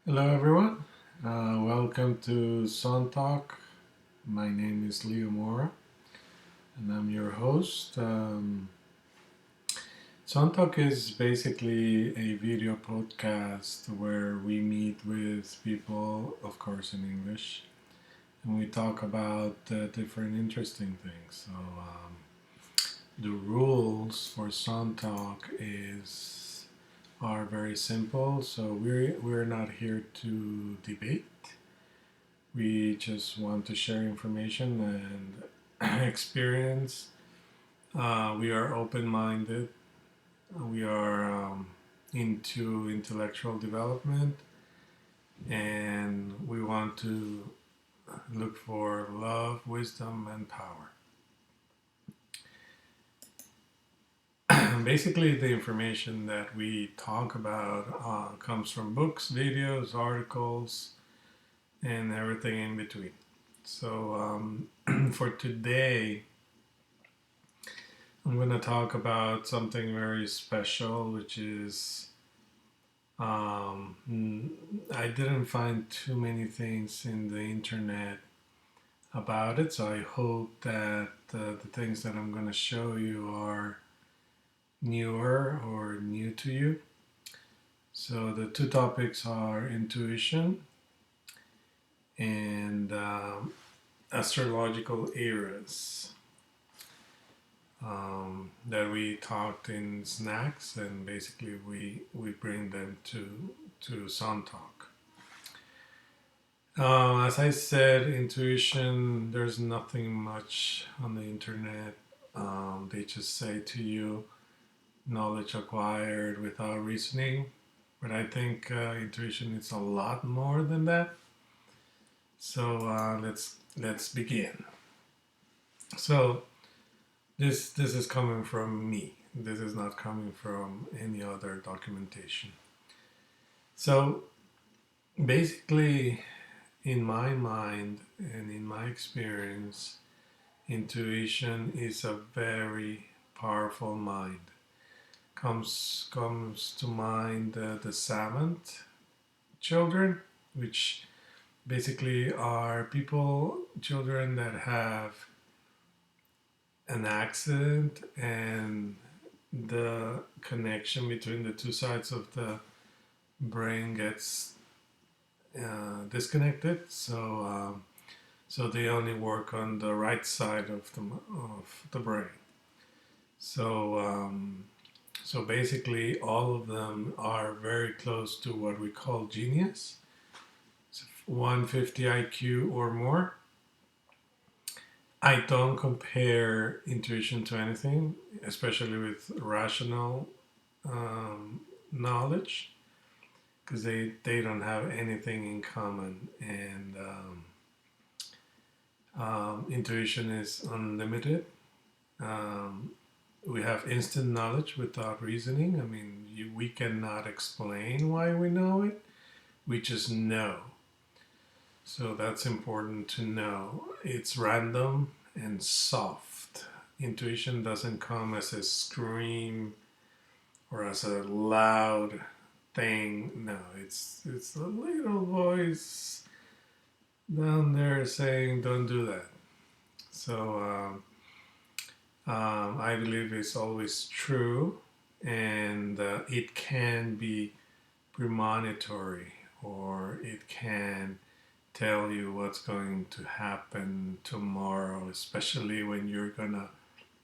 Hello, everyone. Welcome to Suntawk. My name is Leo Mora, and I'm your host. Suntawk is basically a video podcast where we meet with people, of course, in English, and we talk about different interesting things. The rules for Suntawk is are very simple. So we're not here to debate. We just want to share information and experience. We are open minded. We are into intellectual development and we want to look for love, wisdom, and power. Basically, the information that we talk about comes from books, videos, articles, and everything in between. So, for today, I'm going to talk about something very special, which is I didn't find too many things in the internet about it, so I hope that the things that I'm going to show you are newer or new to you. So the two topics are intuition and astrological eras. That we talked in snacks, and basically we bring them to Suntawk. As I said, intuition. There's nothing much on the internet. They just say to you, knowledge acquired without reasoning. But I think intuition is a lot more than that. So let's begin. So this is coming from me. This is not coming from any other documentation. So basically, in my mind and in my experience, intuition is a very powerful mind. Comes to mind the Savant children, which basically are children that have an accident and the connection between the two sides of the brain gets disconnected. So they only work on the right side of the brain. So basically, all of them are very close to what we call genius. It's 150 IQ or more. I don't compare intuition to anything, especially with rational knowledge, because they don't have anything in common. And intuition is unlimited. Um, we have instant knowledge without reasoning. I mean, we cannot explain why we know it, we just know. So that's important to know. It's random and soft. Intuition doesn't come as a scream or as a loud thing. No, it's a little voice down there saying, "Don't do that." So I believe it's always true, and it can be premonitory, or it can tell you what's going to happen tomorrow, especially when you're gonna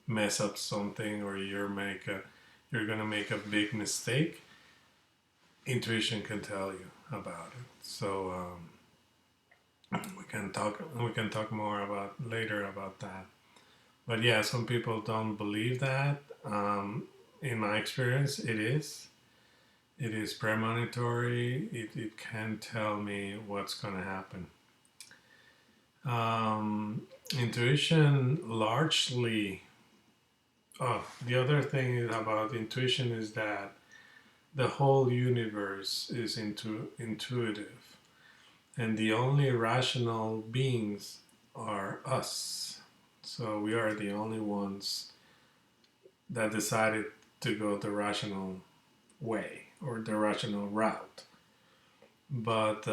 mess up something or you're gonna make a big mistake. Intuition can tell you about it. So we can talk more about later about that. But yeah, some people don't believe that. In my experience, it is. It is premonitory. It can tell me what's going to happen. Intuition largely. Oh, the other thing about intuition is that the whole universe is intuitive, and the only rational beings are us. So we are the only ones that decided to go the rational way or the rational route. but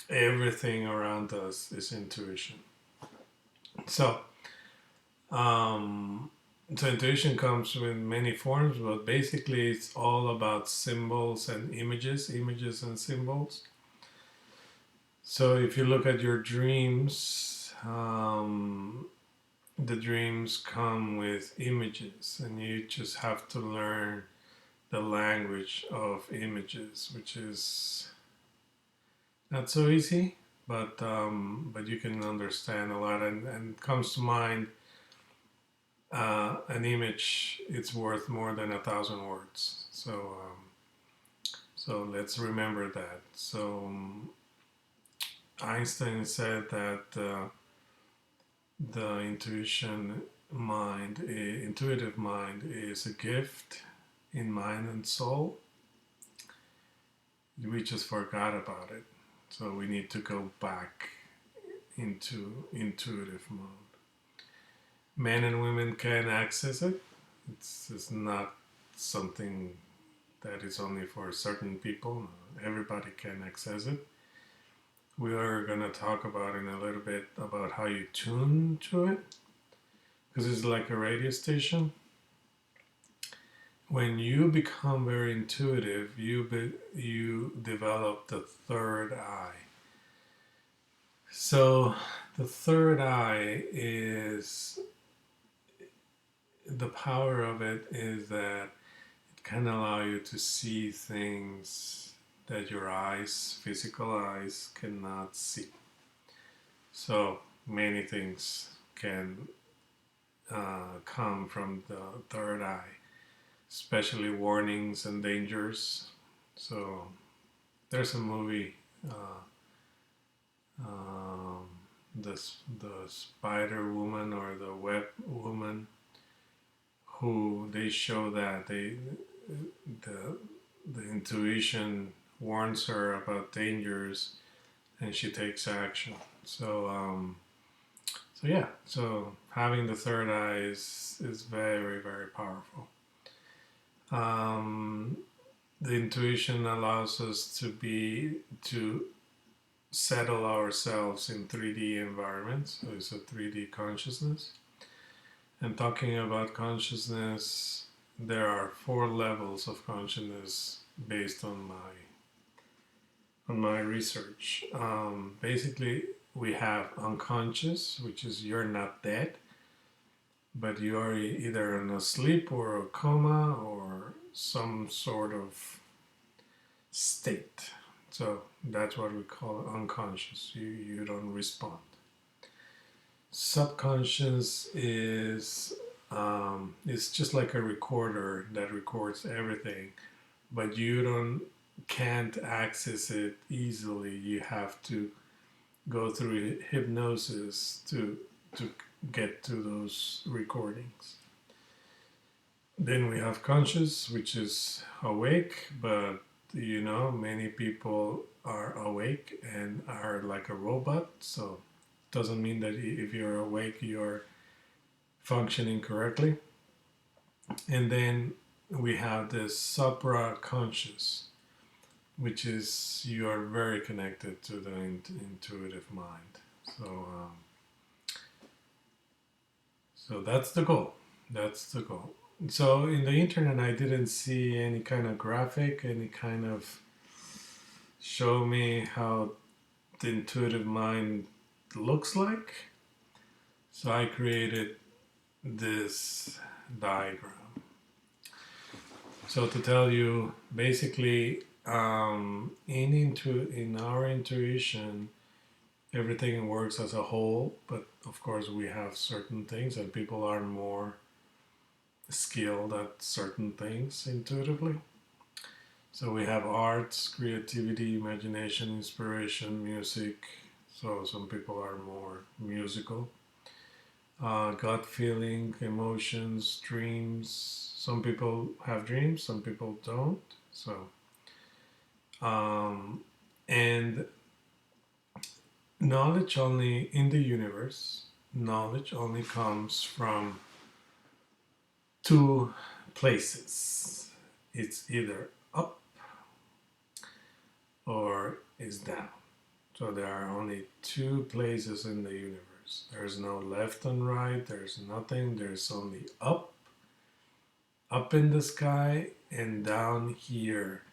everything around us is intuition. So, um, so intuition comes in many forms, but basically it's all about symbols and images and symbols. So if you look at your dreams, the dreams come with images, and you just have to learn the language of images, which is not so easy, but you can understand a lot, and comes to mind. An image, it's worth more than 1,000 words. So let's remember that. So Einstein said that the intuitive mind, is a gift in mind and soul. We just forgot about it. So we need to go back into intuitive mode. Men and women can access it. It's not something that is only for certain people. Everybody can access it. We are going to talk about in a little bit about how you tune to it, because it's like a radio station. When you become very intuitive, you develop the third eye. So the third eye is, the power of it is that it can allow you to see things that your eyes, physical eyes, cannot see. So many things can come from the third eye, especially warnings and dangers. So there's a movie, the Spider Woman or the Web Woman, who they show that the intuition warns her about dangers, and she takes action. So having the third eye is very, very powerful. The intuition allows us to settle ourselves in 3D environments. So it's a 3D consciousness. And talking about consciousness, there are 4 levels of consciousness based on my research. Basically, we have unconscious, which is you're not dead, but you are either in a sleep or a coma or some sort of state. So that's what we call unconscious. You don't respond. Subconscious is it's just like a recorder that records everything, but you can't access it easily. You have to go through hypnosis to get to those recordings. Then we have conscious, which is awake, but many people are awake and are like a robot. So it doesn't mean that if you're awake, you're functioning correctly. And then we have the supra-conscious, which is you are very connected to the intuitive mind. So that's the goal. That's the goal. So in the internet, I didn't see any kind of graphic, any kind of show me how the intuitive mind looks like. So I created this diagram. So to tell you, basically, in our intuition, everything works as a whole, but of course we have certain things, and people are more skilled at certain things intuitively. So we have arts, creativity, imagination, inspiration, music. So some people are more musical. Gut feeling, emotions, dreams. Some people have dreams, some people don't. And knowledge only in the universe, knowledge only comes from 2 places. It's either up or is down. So there are only two places in the universe. There's no left and right, there's nothing, there's only up in the sky and down here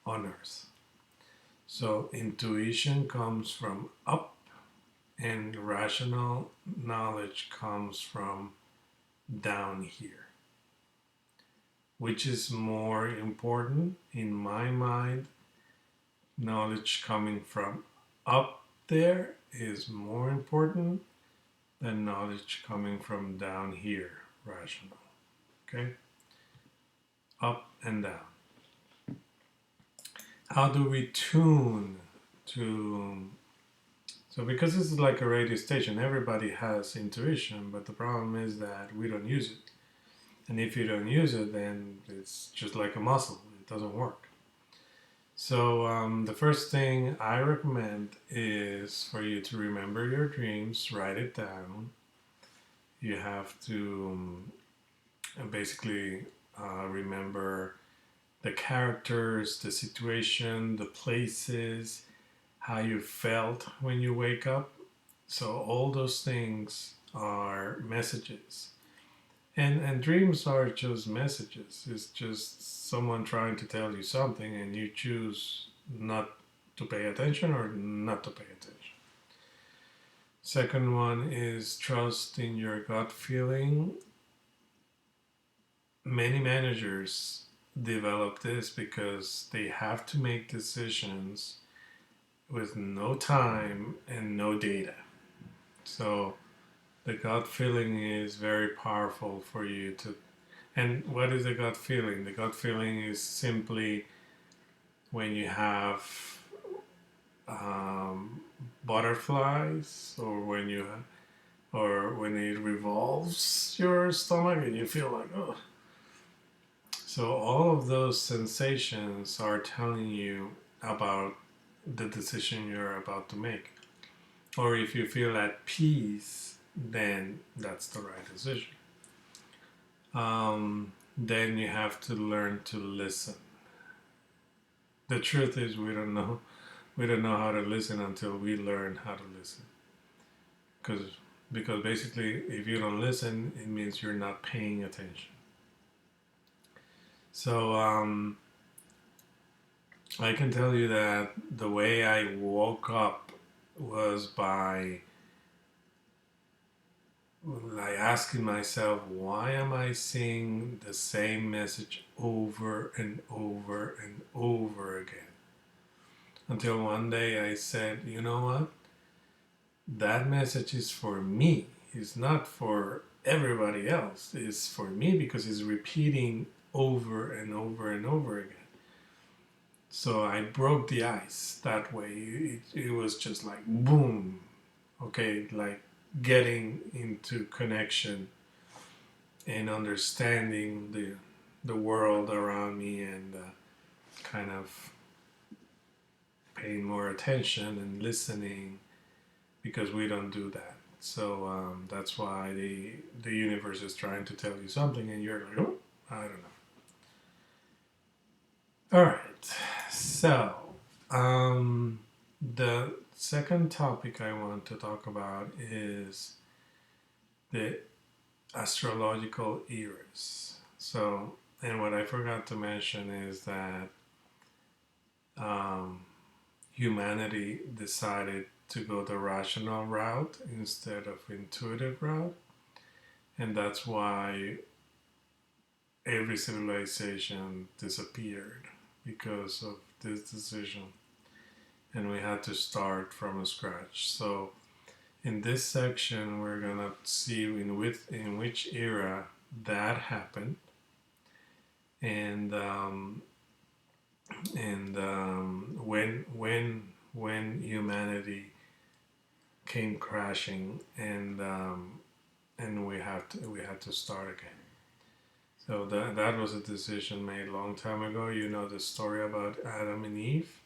on earth. So intuition comes from up and rational knowledge comes from down here. Which is more important in my mind? Knowledge coming from up there is more important than knowledge coming from down here, rational. Okay? Up and down. How do we tune to... So because this is like a radio station, everybody has intuition, but the problem is that we don't use it. And if you don't use it, then it's just like a muscle. It doesn't work. So the first thing I recommend is for you to remember your dreams, write it down. You have to basically remember the characters, the situation, the places, how you felt when you wake up. So all those things are messages. And dreams are just messages. It's just someone trying to tell you something and you choose not to pay attention or not to pay attention. Second one is trust in your gut feeling. Many managers develop this because they have to make decisions with no time and no data. So the gut feeling is very powerful for you to... And what is the gut feeling? The gut feeling is simply when you have butterflies, or when it revolves your stomach and you feel like, oh. So all of those sensations are telling you about the decision you're about to make. Or if you feel at peace, then that's the right decision. Then you have to learn to listen. The truth is we don't know how to listen until we learn how to listen. Because basically if you don't listen, it means you're not paying attention. So I can tell you that the way I woke up was by like asking myself, why am I seeing the same message over and over and over again? Until one day I said, you know what? That message is for me. It's not for everybody else. It's for me because it's repeating over and over and over again. So I broke the ice that way. It was just like boom. Okay, like getting into connection and understanding the world around me, and kind of paying more attention and listening, because we don't do that. So that's why the universe is trying to tell you something and you're like, oh, I don't know. All right, so the second topic I want to talk about is the astrological eras. So, and what I forgot to mention is that humanity decided to go the rational route instead of intuitive route, and that's why every civilization disappeared because of this decision, and we had to start from scratch. So in this section we're gonna see in which era that happened, and when humanity came crashing, and we had to start again. So that was a decision made a long time ago. You know the story about Adam and Eve.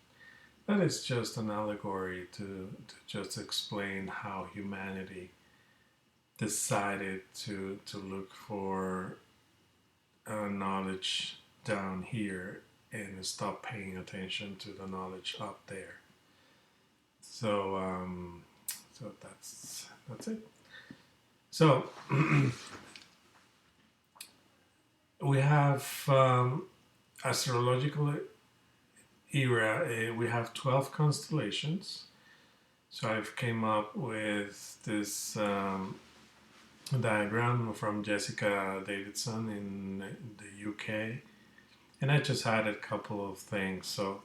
That is just an allegory to just explain how humanity decided to look for knowledge down here and stop paying attention to the knowledge up there. So so that's it. So we have astrological era. We have 12 constellations. So I've came up with this diagram from Jessica Davidson in the UK, and I just added a couple of things. So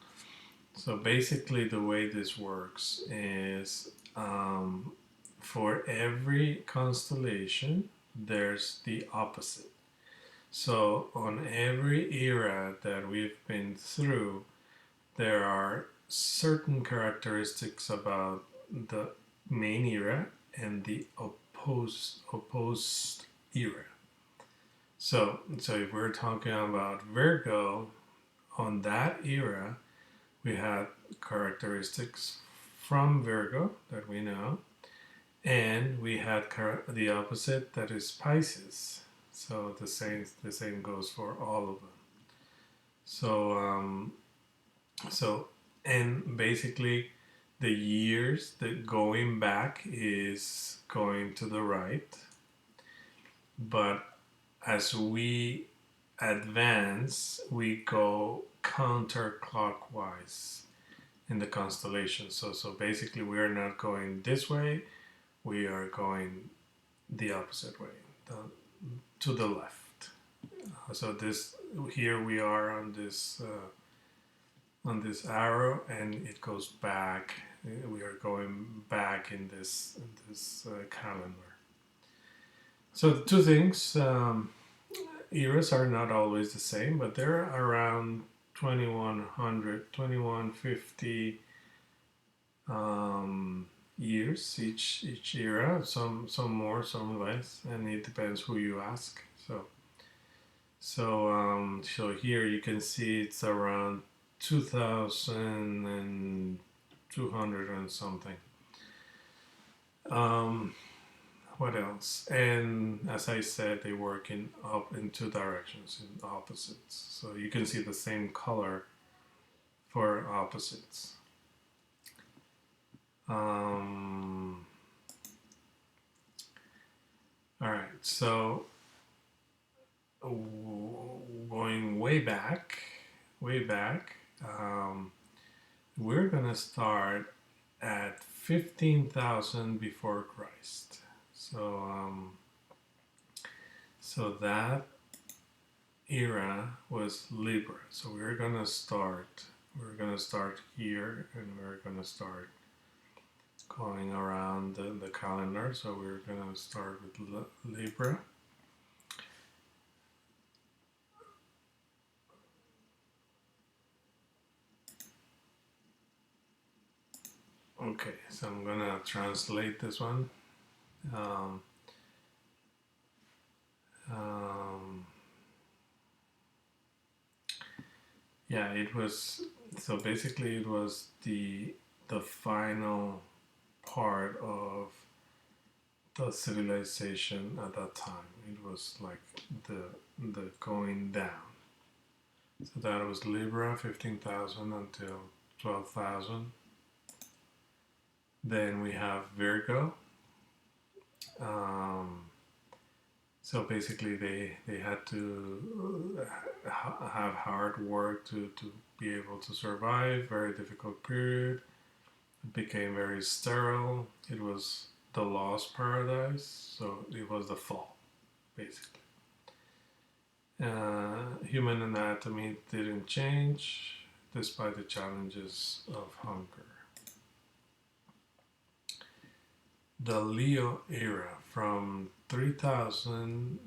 basically, the way this works is for every constellation, there's the opposite. So on every era that we've been through, there are certain characteristics about the main era and the opposed era. So if we're talking about Virgo, on that era, we had characteristics from Virgo that we know, and we had the opposite, that is Pisces. So the same goes for all of them. So and basically the years that going back is going to the right, but as we advance, we go counterclockwise in the constellation. So basically, we are not going this way; we are going the opposite way, to the left. So this here we are on this arrow, and it goes back. We are going back in this calendar. So the two things. Eras are not always the same, but they're around 2100, 2150 years each era. Some more, some less, and it depends who you ask. So here you can see it's around 2200 and something. What else? And as I said, they work in two directions, in opposites. So you can see the same color for opposites. All right. So going way back, we're gonna start at 15,000 before Christ. So that era was Libra. So we're gonna start here, and we're gonna start going around the calendar. So we're gonna start with Libra. Okay, so I'm gonna translate this one. Yeah, it was, so basically it was the final part of the civilization at that time. It was like the going down. So that was Libra, 15,000 until 12,000. Then we have Virgo. So basically they had to have hard work to be able to survive. Very difficult period. It became very sterile. It was the lost paradise. So it was the fall, basically. Human anatomy didn't change despite the challenges of hunger. The Leo era from 3000,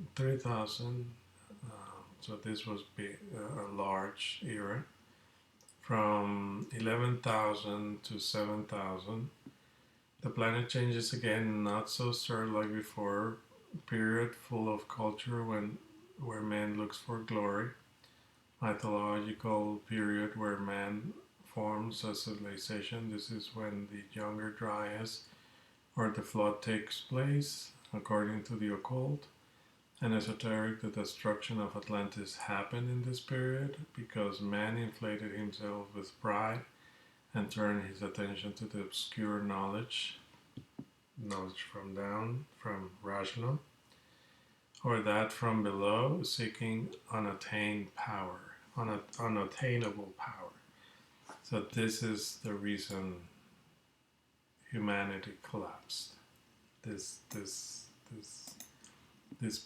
so this was a large era, from 11,000 to 7,000. The planet changes again, not so sterile like before. Period full of culture where man looks for glory. Mythological period where man forms a civilization. This is when the Younger Dryas or the flood takes place, according to the occult. And esoteric, the destruction of Atlantis happened in this period because man inflated himself with pride and turned his attention to the obscure knowledge from down, from rational, or that from below, seeking unattained power, unattainable power. So this is the reason humanity collapsed. This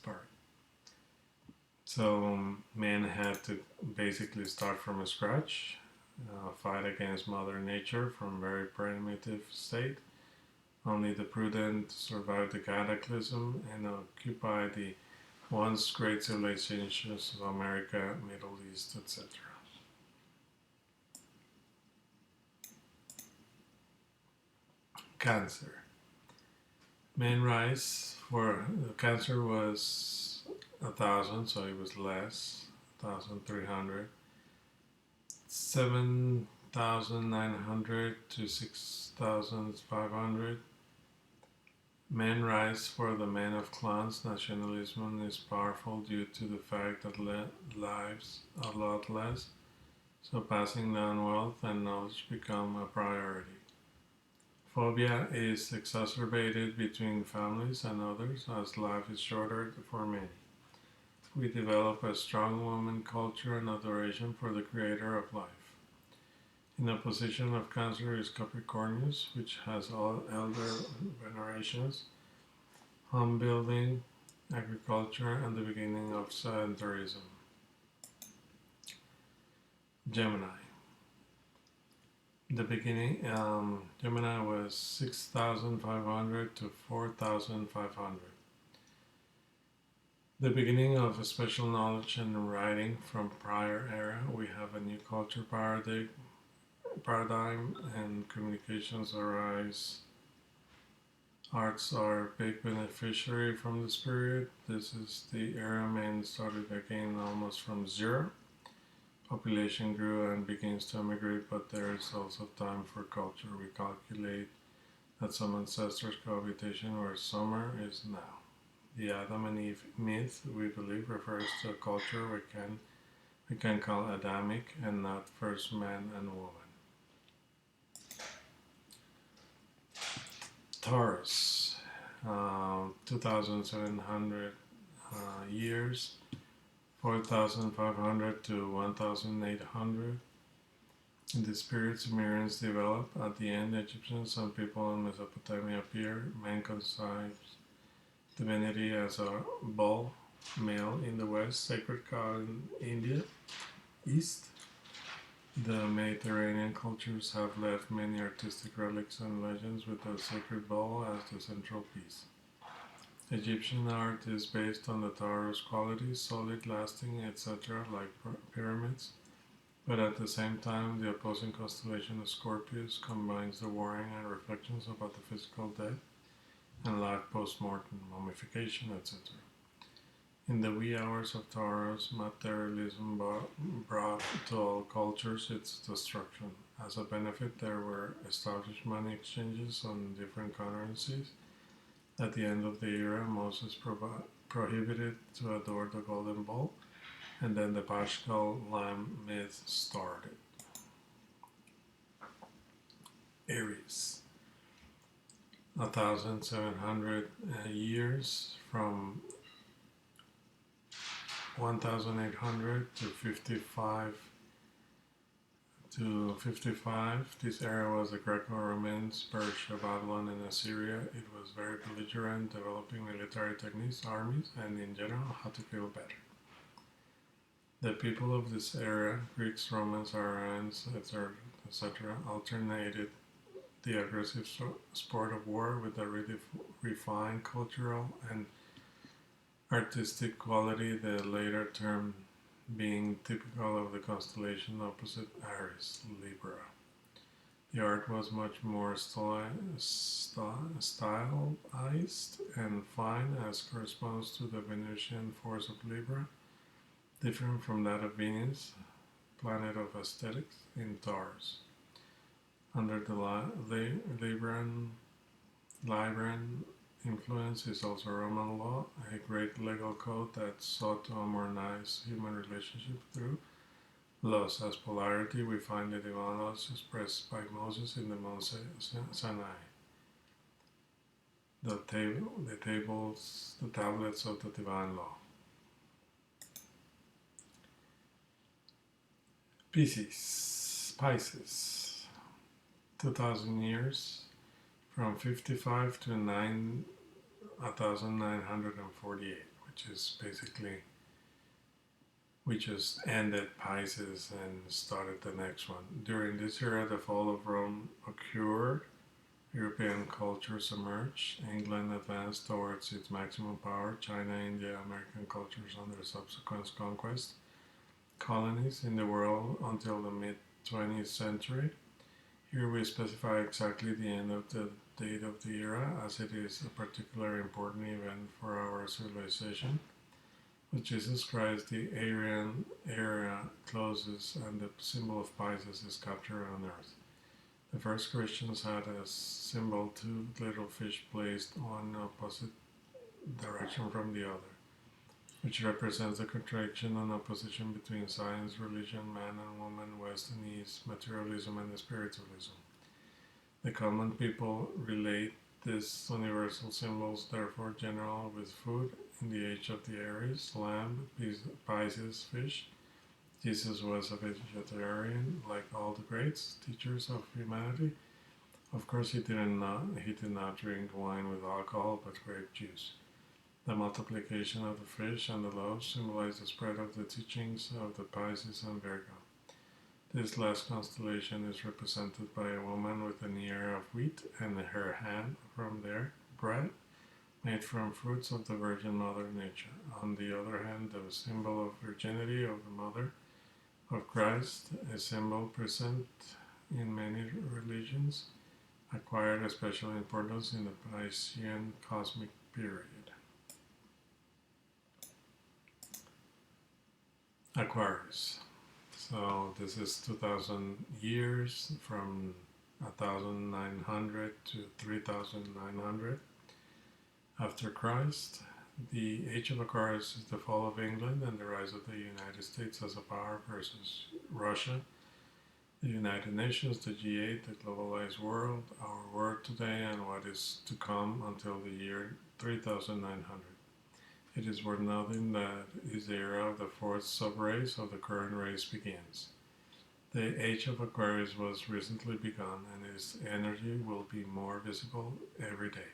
part. So man had to basically start from scratch, fight against Mother Nature from very primitive state. Only the prudent survived the cataclysm and occupy the once great civilizations of America, Middle East, etc. Cancer. Main rise for Cancer was 1,000, so it was less, 1,300. 7,900 to 6,500. Men rise for the men of clans. Nationalism is powerful due to the fact that lives a lot less, so passing down wealth and knowledge become a priority. Phobia is exacerbated between families and others as life is shorter for many. We develop a strong woman culture and adoration for the creator of life. In opposition of Cancer is Capricornus, which has all elder venerations, home building, agriculture, and the beginning of sedentarism. Gemini. The beginning, Gemini was 6,500 to 4,500. The beginning of a special knowledge and writing from prior era. We have a new culture paradigm and communications arise. Arts are big beneficiary from this period. This is the era men started again almost from zero. Population grew and begins to emigrate, but there is also time for culture. We calculate that some ancestors' cohabitation where summer is now. The Adam and Eve myth, we believe, refers to a culture we can call Adamic and not first man and woman. Taurus, 2,700 years, 4,500 to 1,800. In this period, Sumerians developed. At the end, Egyptians and people in Mesopotamia appear. Man conceives divinity as a bull, male in the west, sacred cow in India, east. The Mediterranean cultures have left many artistic relics and legends with the sacred bull as the central piece. Egyptian art is based on the Taurus qualities, solid, lasting, etc., like pyramids, but at the same time, the opposing constellation of Scorpius combines the warring and reflections about the physical death and life post-mortem, mummification, etc. In the wee hours of Taurus, materialism brought to all cultures its destruction. As a benefit, there were established money exchanges on different currencies. At the end of the era, Moses prohibited to adore the golden bull, and then the Paschal Lamb myth started. Aries. 1,700 years from 1,800 to 55. This era was the Greco-Romans, Persia, Babylon, and Assyria. It was very belligerent, developing military techniques, armies, and in general, how to kill better. The people of this era, Greeks, Romans, Aryans, etc., alternated the aggressive sport of war with a refined cultural and artistic quality, the later term being typical of the constellation opposite Aries, Libra. The art was much more stylized and fine, as corresponds to the Venusian force of Libra, different from that of Venus, planet of aesthetics, in Taurus. Under the Libran influence is also Roman law, a great legal code that sought to harmonize human relationships through laws. As polarity, we find the divine laws expressed by Moses in the Mount Sinai. The tablets of the divine law. Pisces, 2,000 years, from 55 to 1948, which is basically, we just ended Pisces and started the next one. During this era, the fall of Rome occurred, European cultures emerged, England advanced towards its maximum power, China, India, American cultures under subsequent conquest, colonies in the world until the mid-20th century. Here we specify exactly the end of the date of the era, as it is a particularly important event for our civilization. With Jesus Christ, the Aryan era closes and the symbol of Pisces is captured on earth. The first Christians had as symbol two little fish placed one opposite direction from the other, which represents the contradiction and opposition between science, religion, man and woman, West and East, materialism and spiritualism. The common people relate these universal symbols, therefore general, with food. In the age of the Aries, lamb, Pisces, fish. Jesus was a vegetarian, like all the greats, teachers of humanity. Of course, he did not drink wine with alcohol, but grape juice. The multiplication of the fish and the loaves symbolize the spread of the teachings of the Pisces and Virgo. This last constellation is represented by a woman with an ear of wheat and her hand from their bread, made from fruits of the Virgin Mother Nature. On the other hand, the symbol of virginity of the Mother of Christ, a symbol present in many religions, acquired a special importance in the Piscean cosmic period. Aquarius. So this is 2,000 years, from 1,900 to 3,900 after Christ. The age of Aquarius is the fall of England and the rise of the United States as a power versus Russia, the United Nations, the G8, the globalized world, our world today, and what is to come until the year 3,900. It is worth noting that is the era of the fourth sub-race of the current race begins. The age of Aquarius was recently begun, and its energy will be more visible every day.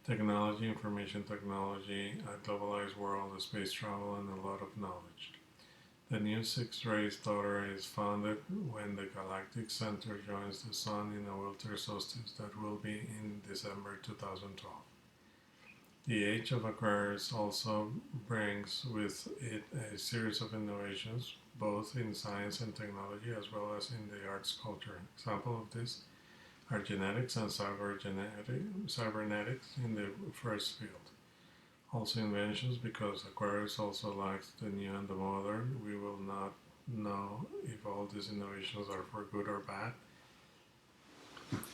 Technology, information technology, a globalized world, space travel, and a lot of knowledge. The new sixth race daughter is founded when the galactic center joins the sun in a winter solstice that will be in December 2012. The age of Aquarius also brings with it a series of innovations, both in science and technology, as well as in the arts culture. Example of this are genetics and cybernetics in the first field. Also inventions, because Aquarius also likes the new and the modern. We will not know if all these innovations are for good or bad.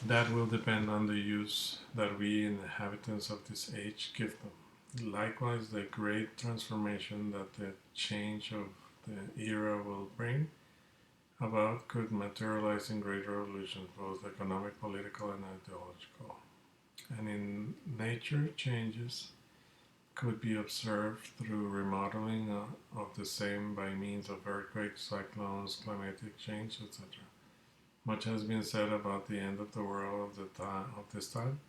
That will depend on the use that we inhabitants of this age give them. Likewise, the great transformation that the change of the era will bring about could materialize in great revolutions, both economic, political, and ideological. And in nature, changes could be observed through remodeling of the same by means of earthquakes, cyclones, climatic change, etc. Much has been said about the end of the world of this time,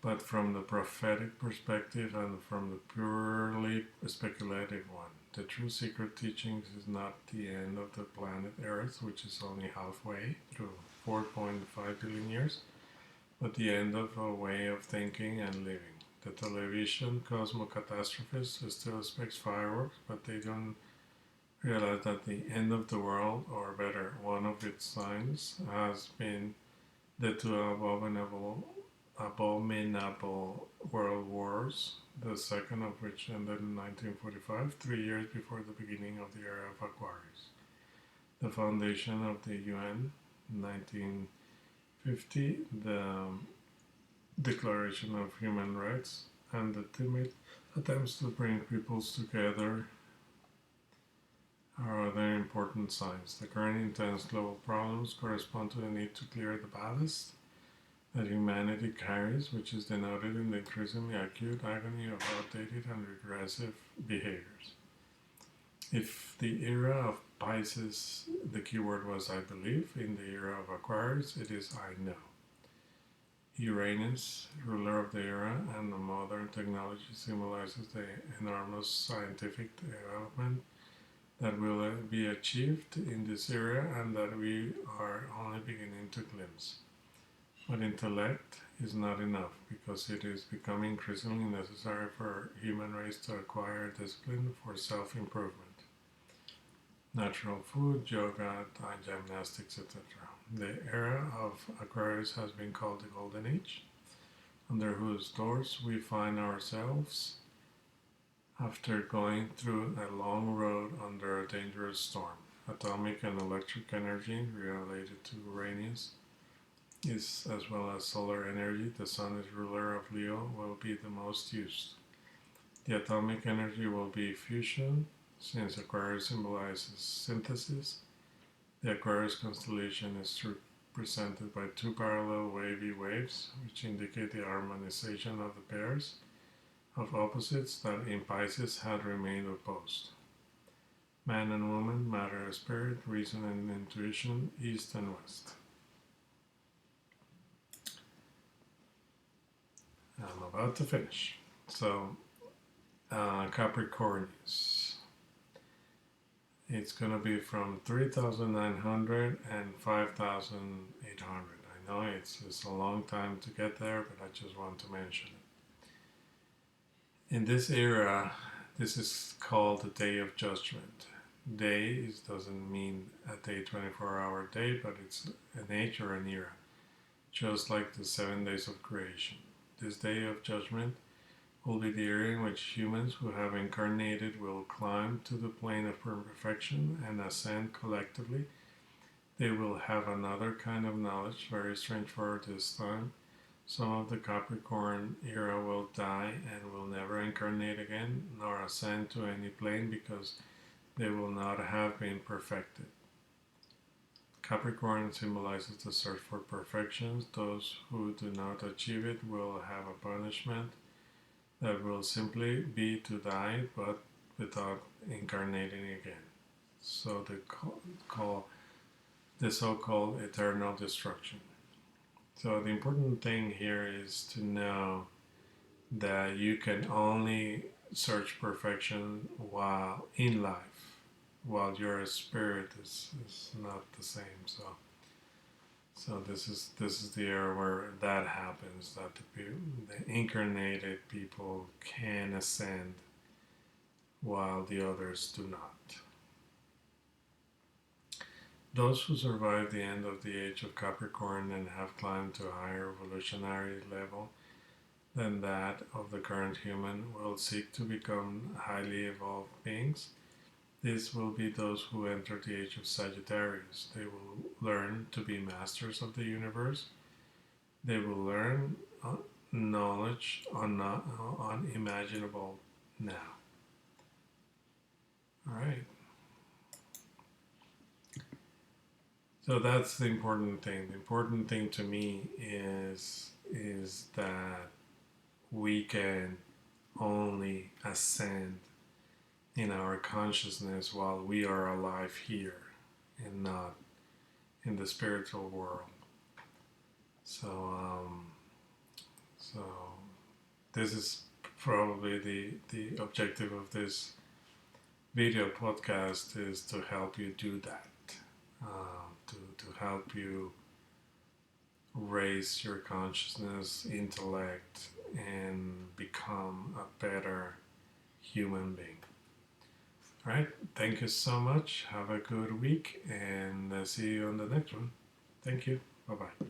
but from the prophetic perspective and from the purely speculative one. The true secret teachings is not the end of the planet Earth, which is only halfway through 4.5 billion years, but the end of a way of thinking and living. The television cosmocatastrophists still expect fireworks, but they don't realize that the end of the world, or better, one of its signs, has been the two abominable world wars, the second of which ended in 1945, 3 years before the beginning of the era of Aquarius. The foundation of the UN, 1950, the Declaration of Human Rights and the timid attempts to bring peoples together are other important signs. The current intense global problems correspond to the need to clear the ballast that humanity carries, which is denoted in the increasingly acute agony of outdated and regressive behaviors. If the era of Pisces, the keyword was I believe, in the era of Aquarius, it is I know. Uranus, ruler of the era, and the modern technology symbolizes the enormous scientific development that will be achieved in this era and that we are only beginning to glimpse. But intellect is not enough because it is becoming increasingly necessary for human race to acquire discipline for self-improvement. Natural food, yoga, gymnastics, etc. The era of Aquarius has been called the Golden Age, under whose doors we find ourselves after going through a long road under a dangerous storm. Atomic and electric energy related to Uranus is, as well as solar energy, the Sun is ruler of Leo, will be the most used. The atomic energy will be fusion, since Aquarius symbolizes synthesis. The Aquarius constellation is represented by two parallel wavy waves, which indicate the harmonization of the pairs of opposites that in Pisces had remained opposed. Man and woman, matter and spirit, reason and intuition, east and west. I'm about to finish. So, Capricornius. It's going to be from 3,900 and 5,800. I know it's a long time to get there, but I just want to mention it. In this era, this is called the Day of Judgment. Day doesn't mean a day, 24-hour day, but it's an age or an era, just like the 7 days of creation. This Day of Judgment will be the era in which humans who have incarnated will climb to the plane of perfection and ascend collectively. They will have another kind of knowledge, very strange for this time. Some of the Capricorn era will die and will never incarnate again, nor ascend to any plane because they will not have been perfected. Capricorn symbolizes the search for perfection. Those who do not achieve it will have a punishment that will simply be to die, but without incarnating again. So the so-called eternal destruction. So the important thing here is to know that you can only search perfection while in life, while your spirit is not the same. So this is the era where that happens, that the incarnated people can ascend while the others do not. Those who survive the end of the age of Capricorn and have climbed to a higher evolutionary level than that of the current human will seek to become highly evolved beings. These will be those who enter the age of Sagittarius. They will learn to be masters of the universe. They will learn knowledge unimaginable now. All right. So that's the important thing. The important thing to me is that we can only ascend in our consciousness while we are alive here and not in the spiritual world. So this is probably the objective of this video podcast, is to help you do that, to help you raise your consciousness, intellect, and become a better human being. All right, thank you so much. Have a good week, and see you on the next one. Thank you. Bye-bye.